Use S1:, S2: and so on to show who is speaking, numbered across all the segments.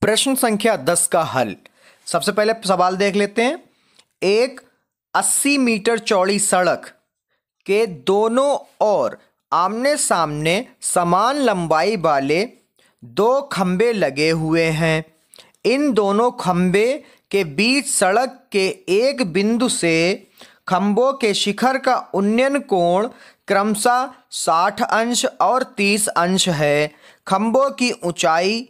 S1: प्रश्न संख्या 10 का हल। सबसे पहले सवाल देख लेते हैं। एक 80 मीटर चौड़ी सड़क के दोनों ओर आमने सामने समान लंबाई वाले दो खंबे लगे हुए हैं। इन दोनों खंबे के बीच सड़क के एक बिंदु से खंभों के शिखर का उन्नयन कोण क्रमशः 60 अंश और 30 अंश है। खंभों की ऊंचाई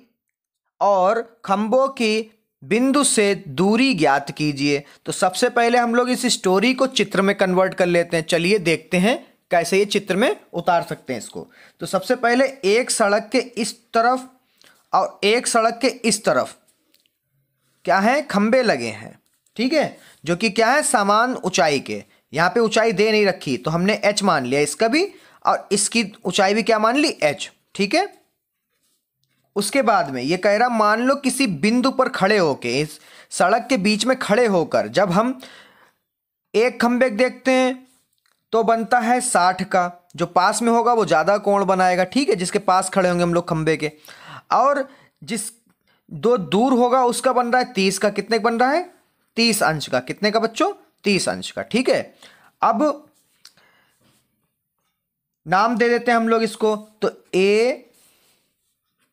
S1: और खंभों की बिंदु से दूरी ज्ञात कीजिए। तो सबसे पहले हम लोग इस स्टोरी को चित्र में कन्वर्ट कर लेते हैं। चलिए देखते हैं कैसे ये चित्र में उतार सकते हैं इसको। तो सबसे पहले एक सड़क के इस तरफ और एक सड़क के इस तरफ क्या है, खंबे लगे हैं, ठीक है, जो कि क्या है, समान ऊंचाई के। यहाँ पे ऊंचाई दे नहीं रखी तो हमने एच मान लिया इसका भी, और इसकी ऊंचाई भी क्या मान ली, एच, ठीक है। उसके बाद में ये कह रहा, मान लो किसी बिंदु पर खड़े होके, इस सड़क के बीच में खड़े होकर जब हम एक खंबे देखते हैं तो बनता है 60 का, जो पास में होगा वो ज़्यादा कोण बनाएगा, ठीक है, जिसके पास खड़े होंगे हम लोग खंबे के। और जिस दो दूर होगा उसका बन रहा है 30 का। कितने का बन रहा है, 30 अंश का। कितने का बच्चों, 30 अंश का, ठीक है। अब नाम दे देते हैं हम लोग इसको। तो ए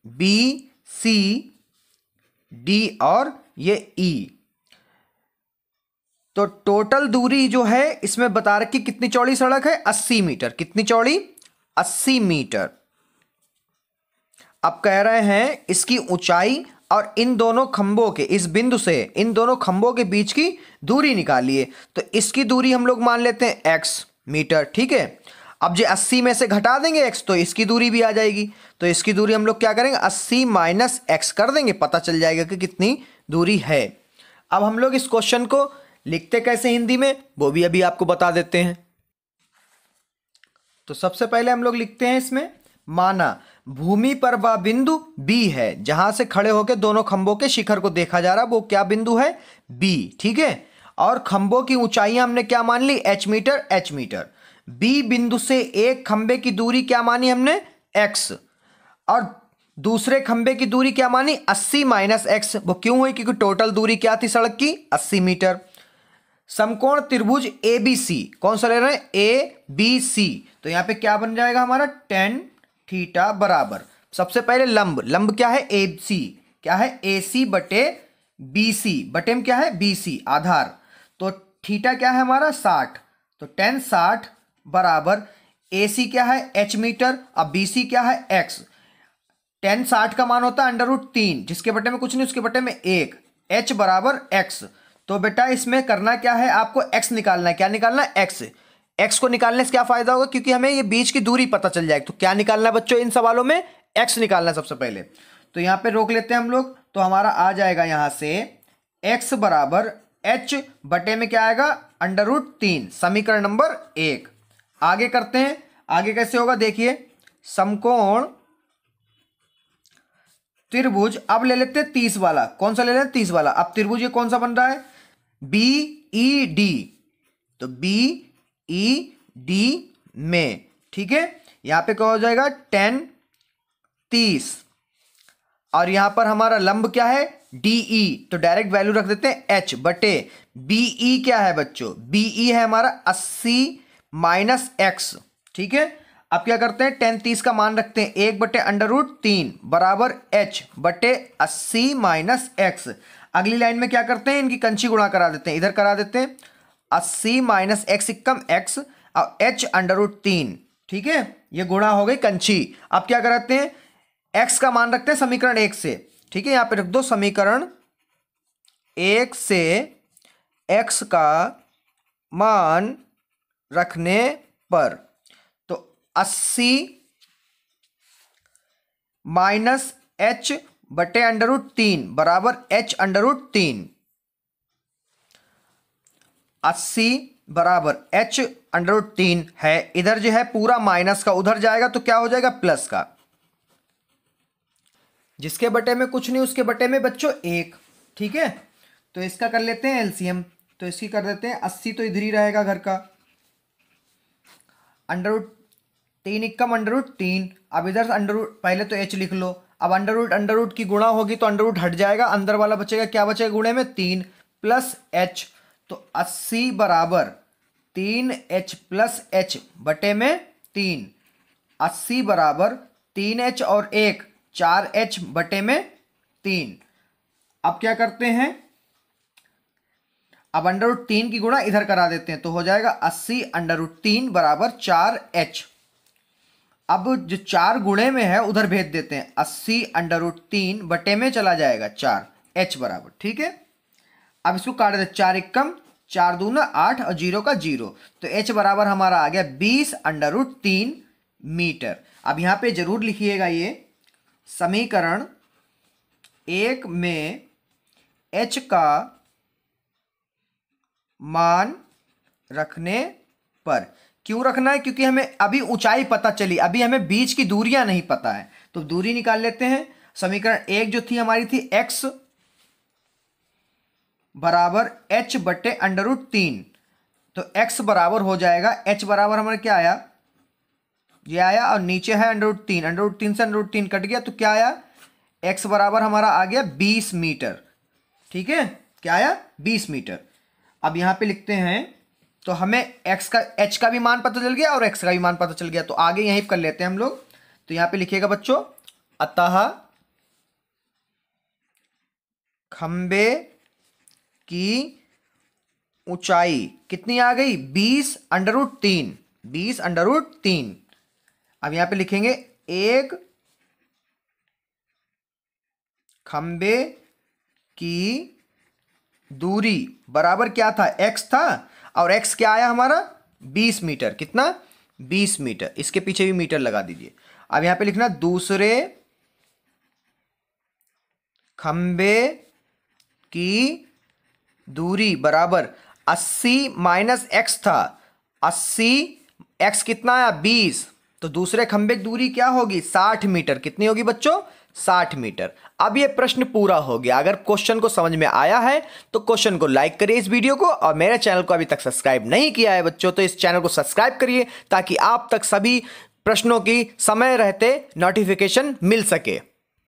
S1: बी सी डी और ये ई। तो टोटल दूरी जो है इसमें बता रखी कितनी चौड़ी सड़क है, 80 मीटर। कितनी चौड़ी, 80 मीटर। अब कह रहे हैं इसकी ऊंचाई और इन दोनों खंभों के, इस बिंदु से इन दोनों खंभों के बीच की दूरी निकालिए। तो इसकी दूरी हम लोग मान लेते हैं x मीटर, ठीक है। अब जो 80 में से घटा देंगे x तो इसकी दूरी भी आ जाएगी। तो इसकी दूरी हम लोग क्या करेंगे, 80 माइनस x कर देंगे, पता चल जाएगा कि कितनी दूरी है। अब हम लोग इस क्वेश्चन को लिखते कैसे हिंदी में, वो भी अभी आपको बता देते हैं। तो सबसे पहले हम लोग लिखते हैं इसमें, माना भूमि पर वह बिंदु B है जहां से खड़े होकर दोनों खंभों के शिखर को देखा जा रहा है, वो क्या बिंदु है, B, ठीक है। और खंभों की ऊंचाइयां हमने क्या मान ली, h metre, h metre. B बिंदु से एक खंभे की दूरी क्या मानी हमने, x, और दूसरे खंभे की दूरी क्या मानी, 80 माइनस x। वो क्यों हुई, क्योंकि टोटल दूरी क्या थी सड़क की, 80 मीटर। समकोण त्रिभुज ABC, कौन सा ले रहे हैं, ABC। तो यहां पे क्या बन जाएगा हमारा, tan थीटा बराबर, सबसे पहले लंब, लंब क्या है, AC, क्या है, AC बटे BC, बटे में क्या है, BC आधार। तो थीटा क्या है हमारा, 60। तो tan 60 बराबर AC क्या है, h मीटर, अब BC क्या है, x। tan 60 का मान होता है √3, जिसके बटे में कुछ नहीं, उसके बटे में 1, h बराबर x। तो बेटा इसमें करना क्या है, आपको x निकालना है। क्या निकालना है, x। x को निकालने से क्या फायदा होगा, क्योंकि हमें ये बीच की दूरी पता चल जाएगी। तो क्या निकालना है बच्चों, इन सवालों में x निकालना है सबसे पहले। तो यहां पे रोक लेते हैं हम लोग। तो हमारा आ जाएगा यहां से x बराबर h बटे में क्या आएगा, √3, समीकरण नंबर 1। आगे करते हैं, आगे कैसे होगा देखिए। समकोण त्रिभुज, अब ले लेते हैं 30 वाला। कौन सा ले लेते हैं, 30 वाला। अब त्रिभुज ये कौन सा बन रहा है, BED। तो BED में, ठीक है, यहां पे क्या हो जाएगा, tan 30, और यहां पर हमारा लंब क्या है, DE। तो डायरेक्ट वैल्यू रख देते हैं h बटे BE। क्या है बच्चों, BE है हमारा 80 माइनस x, ठीक है। अब क्या करते हैं, tan 30 का मान रखते हैं 1 बटे √3 बराबर h बटे 80 माइनस x। अगली लाइन में क्या करते हैं, इनकी कंची गुणा करा देते हैं, इधर करा देते हैं 80 माइनस x कम x और h √3, ठीक है, ये गुणा हो गई कंची। अब क्या कराते हैं, x का मान रखते हैं समीकरण 1 से, ठीक है, यहां पे रख दो समीकरण 1 से x का मान रखने पर, तो 80 माइनस h बटे √3 बराबर h √3। 80 बराबर h √3 है। इधर जो है पूरा माइनस का, उधर जाएगा तो क्या हो जाएगा, प्लस का। जिसके बटे में कुछ नहीं उसके बटे में बच्चों 1, ठीक है। तो इसका कर लेते हैं एलसीएम। तो इसकी कर देते हैं 80, तो इधर ही रहेगा घर का, √3 = √3। अब इधर पहले तो h लिख लो, अब अंडर रूट की गुणा होगी तो अंडर रूट हट जाएगा, अंदर वाला बचेगा, क्या बचेगा गुणे में 3 प्लस एच, तो 80 बराबर 3h प्लस एच बटे में 3, 80 बराबर 3h और 1 4h बटे में 3। अब क्या करते हैं, अब अंडर रूट 3 की गुणा इधर करा देते हैं तो हो जाएगा 80 अंडर रूट 3 बराबर 4h। अब जो 4 गुणे में है उधर भेज देते हैं, 80 अंडर रूट 3 बटे में चला जाएगा 4h बराबर, ठीक है। अब इसको काट दे, 4 एकम 4 दूना 8 और 0 का 0, तो h बराबर हमारा आ गया 20 अंडर रूट 3 मीटर। अब यहां पे जरूर लिखिएगा, ये समीकरण 1 में h का मान रखने पर, क्यों रखना है, क्योंकि हमें अभी ऊंचाई पता चली, अभी हमें बीच की दूरियां नहीं पता है, तो दूरी निकाल लेते हैं। समीकरण 1 जो थी हमारी थी x बराबर h बटे अंडर रूट 3, तो x बराबर हो जाएगा, h बराबर हमारा क्या आया, ये आया, और नीचे है अंडर रूट 3, अंडर रूट 3 से अंडर रूट 3 कट गया, तो क्या आया, x बराबर हमारा आ गया 20 मीटर, ठीक है, क्या आया 20 मीटर। अब यहां पे लिखते हैं, तो हमें h का भी मान पता चल गया और x का भी मान पता चल गया, तो आगे यहीं कर लेते हैं हम लोग। तो यहां पे लिखिएगा बच्चों, अतः खंबे की ऊंचाई कितनी आ गई, 20 अंडर रूट 3, 20 अंडर रूट 3। अब यहां पे लिखेंगे एक खंबे की दूरी बराबर क्या था, x था, और x क्या आया हमारा 20 मीटर, कितना 20 मीटर, इसके पीछे भी मीटर लगा दीजिए। अब यहां पे लिखना दूसरे खंबे की दूरी बराबर 80 माइनस x था, 80 x कितना आया 20, तो दूसरे खंबे की दूरी क्या होगी 60 मीटर, कितनी होगी बच्चों 60 मीटर। अब ये प्रश्न पूरा हो गया। अगर क्वेश्चन को समझ में आया है तो क्वेश्चन को लाइक करिए इस वीडियो को, और मेरे चैनल को अभी तक सब्सक्राइब नहीं किया है बच्चों तो इस चैनल को सब्सक्राइब करिए ताकि आप तक सभी प्रश्नों की समय रहते नोटिफिकेशन मिल सके।